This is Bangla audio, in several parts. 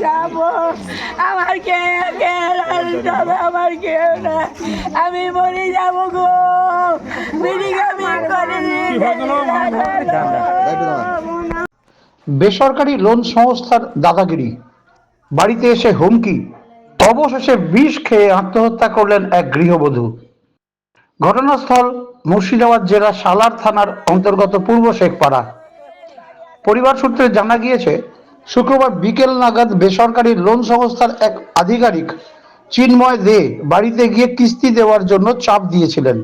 যাবো আমার আমার কেউ না, আমি মরে যাবো গো। বেসরকারি লোন সংস্থার দাদাগিরি, বাড়িতে এসে হুমকি, অবশেষে বিষ খেয়ে আত্মহত্যা করলেন এক গৃহবধূ। ঘটনাস্থল মুর্শিদাবাদ জেলা সালার থানার অন্তর্গত পূর্ব শেখপাড়া। পরিবার সূত্রে জানা গিয়েছে, শুক্রবার বিকেল নাগাদ বেসরকারি লোন সংস্থার এক আধিকারিক চিন্ময় দে বাড়িতে গিয়ে কিস্তি দেওয়ার জন্য চাপ দিয়েছিলেন।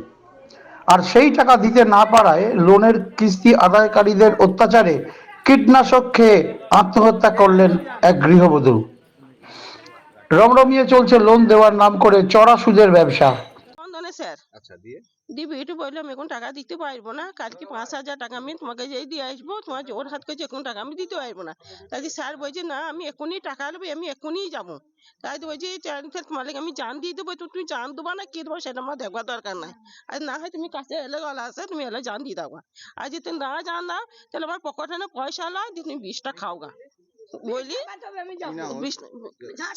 আর সেই টাকা দিতে না পারায় লোনের কিস্তি আদায়কারীদের অত্যাচারে কীটনাশক খেয়ে আত্মহত্যা করলেন এক গৃহবধূ। রমরমিয়ে চলছে লোন দেওয়ার নাম করে চড়া সুদের ব্যবসা। স্যার আচ্ছা দিয়ে দিবি একটু বললাম এখন টাকা দিতে পারবো না, কালকে 5,000 টাকা আমি তোমাকে যেই দিয়ে আসবো, তোমার জোর হাত করছে এখন টাকা আমি দিতে পারবো না। তাই স্যার বলছে না আমি এখনই টাকা নেবো, আমি এখনই যাবো। তাই তো বলছি তোমার আমি জান দিয়ে দেবো, তো তুমি জান দেবো না কি দেবো সেটা আমার দেখবার দরকার নাই। আর না হয় তুমি কাছে এলে গলা আছে তুমি এলে জান দিয়ে দাও। আর যদি তুমি না জান দাও তাহলে আমার পকেটে না পয়সা লাই দিয়ে তুমি 20টা খাও গা বলি।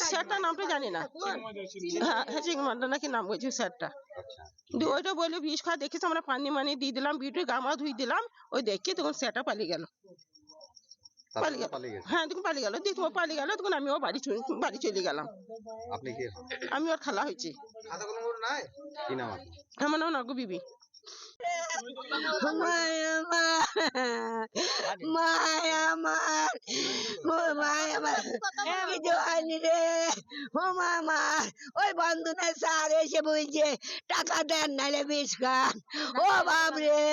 স্যারটা নামটা জানি না, হ্যাঁ চিংমান্ডা নাকি নাম বলছি স্যারটা। ওইটা বললো 20 খা দেখিস, আমরা পানি মানি দিয়ে দিলাম, বিউটি গামা ধুই দিলাম, ওই দেখি তখন স্যারটা পালিয়ে গেল। হ্যাঁ তখন পালিয়ে গেল, দিয়ে তোমার পালিয়ে গেল, তখন আমি ওর বাড়ি চলে গেলাম। আমি ওর খালা হয়েছি। আমার নাম নাগু বিবি। ওই বন্ধু না স্যার এসে বলছে টাকা দেন নাইলে বিষ খান। ও বাবরে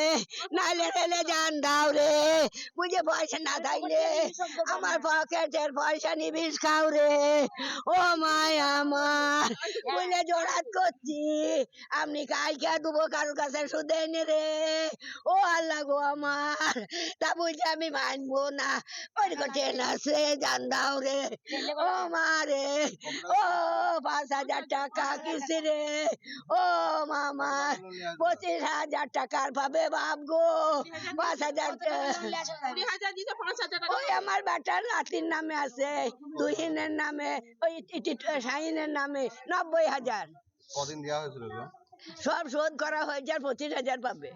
নাইলে রেলে যান দাও রে, বুঝে পয়সা না থাকলে আমার পকেটের পয়সা নি বিষ খাও রে। ও মায় আমার বুঝলে জোড়াত করছি, আপনি কালকে দেবো কারোর কাছে সুদে এনে রে। ও আল্লাহ গো আমার, তা বলছে আমি মানবো না, ওই ট্রেন আছে জান দাও রে। ও মা রে, ও 5,000 টাকা কিস্তি রে। ও মামা 25,000 টাকার পাবে বাপ গো। 5,000 ওই আমার বেটার নাতির নামে আছে, তুহিনের নামে, ওই শাহিনের নামে 90,000। কদিন দেওয়া হয়েছিল? সব শোধ করা হয়েছে, আর 25,000 পাবে।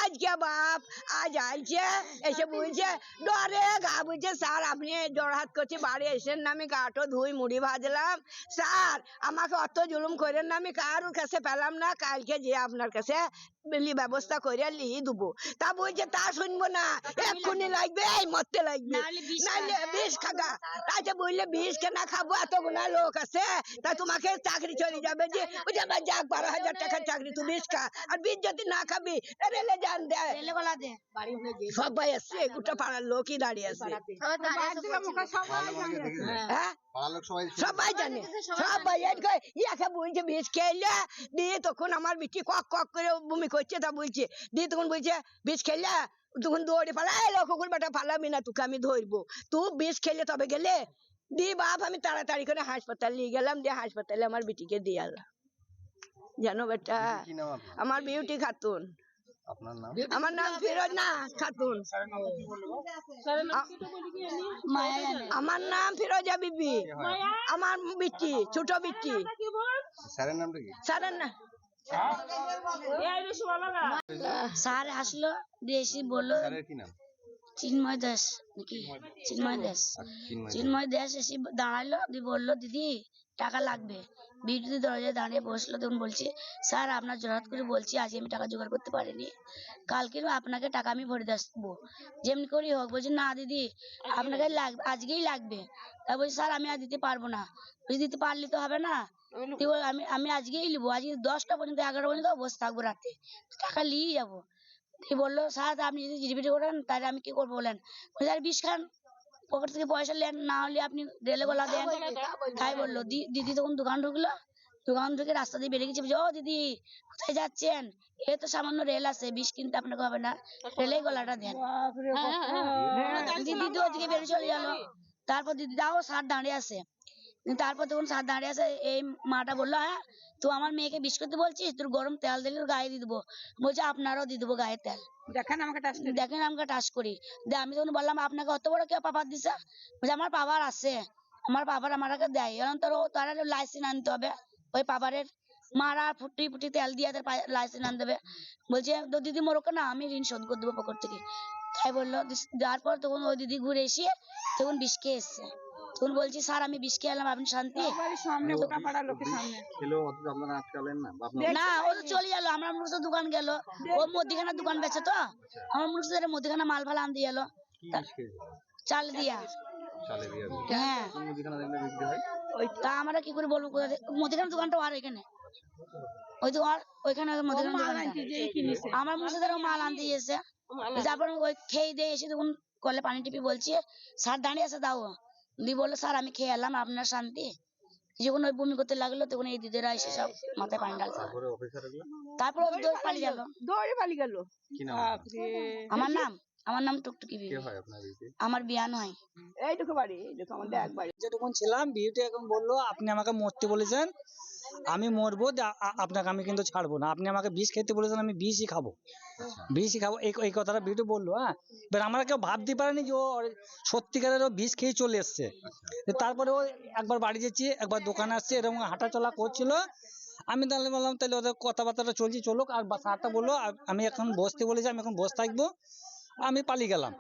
আজকে বাপ আজ আইছে এসে বলছে ডরে গা বুঝছে স্যার আপনি জোড়হাত করছি বাড়ি এসেন না, আমি গাটো ধুই মুড়ি ভাজলাম, স্যার আমাকে অত জুলুম করেন না, আমি কারোর কাছে পেলাম না, কালকে যে আপনার কাছে ব্যবস্থা করে লিয়ে দেবো। তা বলছে তা শুনবো না, এক্ষুনি লাগবে, এই মরতে লাগবে, নাইলে বিষ খাগা। তাই বললে বিষ কেনা খাবো, এতগুলা লোক আছে, তা তোমাকে চাকরি চলে যাবে যে আমার যাক 12,000 টাকার চাকরি, তুই বিষ খা, আর বিষ যদি না খাবি রেলে যান দেয়। সবাই আসছে, গোটা পাড়ার লোকই দাঁড়িয়ে আছে, হ্যাঁ সবাই জানে, সবাই ইয়াকে বলছে বিষ খেলে দিয়ে, তখন আমার বিটি কক কক করে বমি করছে, তা বলছে দিয়ে তখন বলছে বিষ খেলে, তখন দৌড়ে পালা লোকগুলো বেটা পালাবি না, তোকে আমি ধরবো, তুই বিষ খেলে তবে গেলে দি বাপ। আমি তাড়াতাড়ি করে হাসপাতাল নিয়ে গেলাম, দিয়ে হাসপাতালে আমার বিটিকে দিয়ে আনলাম। জানো বেটা আমার বিউটি খাতুন। আমার নাম ফিরোজ না খাতুন, আমার নাম ফিরোজা বিবি, আমার বিটি ছোট বিটি। স্যারের না স্যার আসলো দিয়ে এসে বললো চিন্ময় দাস নাকি চিন্ময় দাস এসে দাঁড়ালো, দিয়ে বললো দিদি টাকা লাগবে। বিদ্যুৎ দরজায় দাঁড়িয়ে বসলো, তখন বলছে স্যার আপনার জোরাত করে বলছি আজ আমি টাকা জোগাড় করতে পারিনি, কালকে আপনাকে টাকা আমি ভরে আসবো যেমনি করেই হোক। বলছি না দিদি আপনাকে আজকেই লাগবে। তা বলছি স্যার আমি আর দিতে পারবো না। বলছি দিতে পারলে তো হবে না, আমি আজকেই নিবো, আজকে 10টা পর্যন্ত 11টা পর্যন্ত বসে থাকবো, রাতে টাকা নিয়ে যাবো। বললো স্যার আপনি যদি জিডিপিটি করেন তাহলে আমি কি করবো বলেন। স্যার বিষ খান, পকেট থেকে পয়সা নেন, না হলে আপনি রেলে গলা দেন। তাই বললো। দিদি তখন দোকান ঢুকলো, দোকান থেকে রাস্তা দিয়ে বেরিয়ে গেছে। ও দিদি কোথায় যাচ্ছেন, এ তো সামান্য রেল আছে, বিষ কিনতে আপনাকে হবে না, রেলেই গলাটা দেন। দিদি তো ওদিকে বেরিয়ে চলে গেল। তারপর দিদি দাও স্যার দাঁড়িয়ে আছে, তারপর তখন স্যার দাঁড়িয়ে আছে, এই মাটা বললো, হ্যাঁ তুই আমার মেয়েকে বিষ করতে বলছিস, তোর গরম তেল দিলে ওর গায়ে দিয়ে দেবো। বলছে আপনারও দিয়ে দেবো গায়ে তেল, দেখেন আমাকে টাচ করি। আমি তখন বললাম আপনাকে অত বড় কেউ পাপার দিছে? বলছে আমার পাপার আছে, আমার পাপার আমাকে দেয়, এখন তার লাইসেন্স আনতে হবে, ওই পাপারের মারা ফুটি ফুটি তেল দিয়ে তার লাইসেন্স আনতে হবে। বলছে তো দিদি মোরকে না, আমি ঋণ শোধ করে দেবো পকর থেকে। তাই বললো, যাওয়ার পর তখন ওই দিদি ঘুরে এসে তখন বিষ খেয়ে এসছে। তখন বলছি স্যার আমি বিষ খেয়ে এলাম, আপনি শান্তি? না ও তো চলে গেল, আমার মুরসের দোকান গেল, ও মুদিখানার দোকান বেচে তো, আমার মুরসের মুদিখানা মাল ফাল আনতে গেল চাল দিয়া। হ্যাঁ তা আমরা কি করে বলবো, মুদিখানার দোকানটা আর এখানে, ওই তো আর ওইখানে মুদিখানার দোকানটা আমার মুরসিদের মাল আনতে গিয়েছে। তারপর ওই খেয়ে দিয়ে এসে তখন কলে পানি টিপি বলছি, স্যার দাঁড়িয়ে আছে দাও, দিয়ে বললো স্যার আমি খেয়ে এলাম, আপনার শান্তি? যখন ওই বমি করতে লাগলো তখন এই দিদিরা এসে সব মাথায় পানি ডালছে। তারপর ও দৌড়ে পালিয়ে গেল। আমার নাম টুকটুকি বিবি, আমার বিয়ান হয় এইটুকু বাড়ি, এইটুকু আমাদের এক বাড়ি। যেটুকুন ছিলাম বিউটি এখন বললো আপনি আমাকে মরতে বলেছেন, আমি মরবো, আপনাকে আমি কিন্তু ছাড়বো না, আপনি আমাকে বিষ খেতে বলেছেন, আমি বিষই খাবো, বিষই খাবো, এই কথাটা বিউটি বললো। হ্যাঁ, এবার আমরা কেউ ভাবতে পারিনি যে ও সত্যিকারের ও বিষ খেয়ে চলে এসছে। তারপরে ও একবার বাড়ি যাচ্ছি, একবার দোকানে আসছে, এরকম হাঁটা চলা করছিল। আমি তাহলে বললাম তাহলে ওদের কথাবার্তাটা চলছি চলুক, আর স্যারটা বললো আমি এখন বসতে বলেছি, আমি এখন বসে থাকবো, আমি পালিয়ে গেলাম।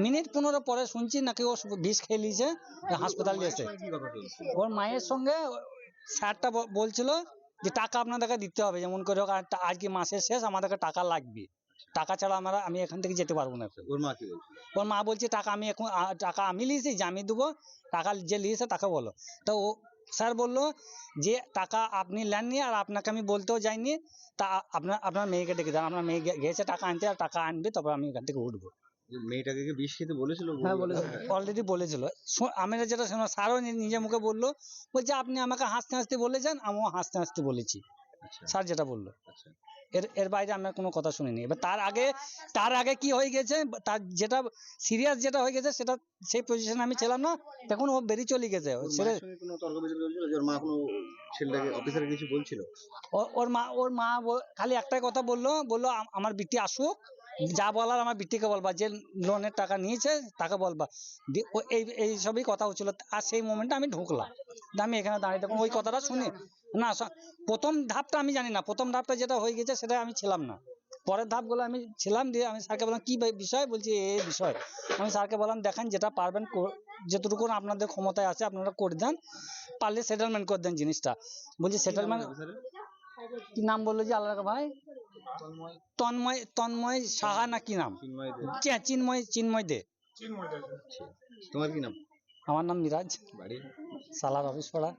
মিনিট 15 পরে শুনছি নাকি ও বিষ খেয়ে নিয়েছে, হাসপাতাল নিয়েছে। ওর মায়ের সঙ্গে স্যারটা বলছিল যে টাকা আপনাদেরকে দিতে হবে, যেমন করে হোক, আজকে মাসের শেষ, আমাদেরকে টাকা লাগবে, টাকা ছাড়া আমি এখান থেকে যেতে পারবো না। ওর মা কি বলছে? ওর মা বলছে টাকা আমি লিয়েছি, যে আমি দেবো, টাকা যে লিয়েছে তাকে বলো। তো ও স্যার বললো যে টাকা আপনি নেননি, আর আপনাকে আমি বলতেও যাইনি, তা আপনার মেয়েকে ডেকে দেন, আপনার মেয়ে গেছে টাকা আনতে, আর টাকা আনবে, তারপর আমি এখান থেকে উঠবো। মেয়েটাকে কি বিষ খেতে বলেছিল? হ্যাঁ বলেছিল, অলরেডি বলেছিল। আমরা যেটা শুনলাম, স্যারও নিজে মুখে বললো, বলছে আপনি আমাকে হাসতে হাসতে বলেছেন, আমিও হাসতে হাসতে বলেছি, স্যার যেটা বললো। এর বাইরে আমরা কোনো কথা শুনিনি। এবার তার আগে কি হয়ে গেছে, তার যেটা সিরিয়াস যেটা হয়ে গেছে, সেটা সেই পজিশনে আমি ছিলাম না, তখন ও বেরিয়ে চলে গেছে। ওর মা খালি একটাই কথা বললো, আমার বিটি আসুক, যা বলার আমার বিটিকে বলবা, যে লোনের টাকা নিয়েছে তাকে বলবা, এই সবই কথা হচ্ছিল। আর সেই মোমেন্টে আমি ঢুকলাম, আমি এখানে দাঁড়িয়ে তখন ওই কথাটা শুনি না। প্রথম ধাপটা আমি জানি না, প্রথম ধাপটা যেটা হয়ে গেছে সেটা আমি ছিলাম না, পরের ধাপগুলো আমি ছিলাম। দিয়ে আমি স্যারকে বললাম কি বিষয়, বলছি এই বিষয়। আমি স্যারকে বললাম দেখেন যেটা পারবেন, যেটুকু আপনাদের ক্ষমতায় আছে আপনারা করে দেন, পারলে সেটেলমেন্ট করে দেন জিনিসটা। বলছি সেটেলমেন্ট কি নাম বললো যে আল্লাহ ভাই, তন্ময় সাহা না কি নাম, চিন্ময় দে। তোমার কি নাম? আমার নাম মিরাজ, বাড়ি? সালার অফিস পাড়া।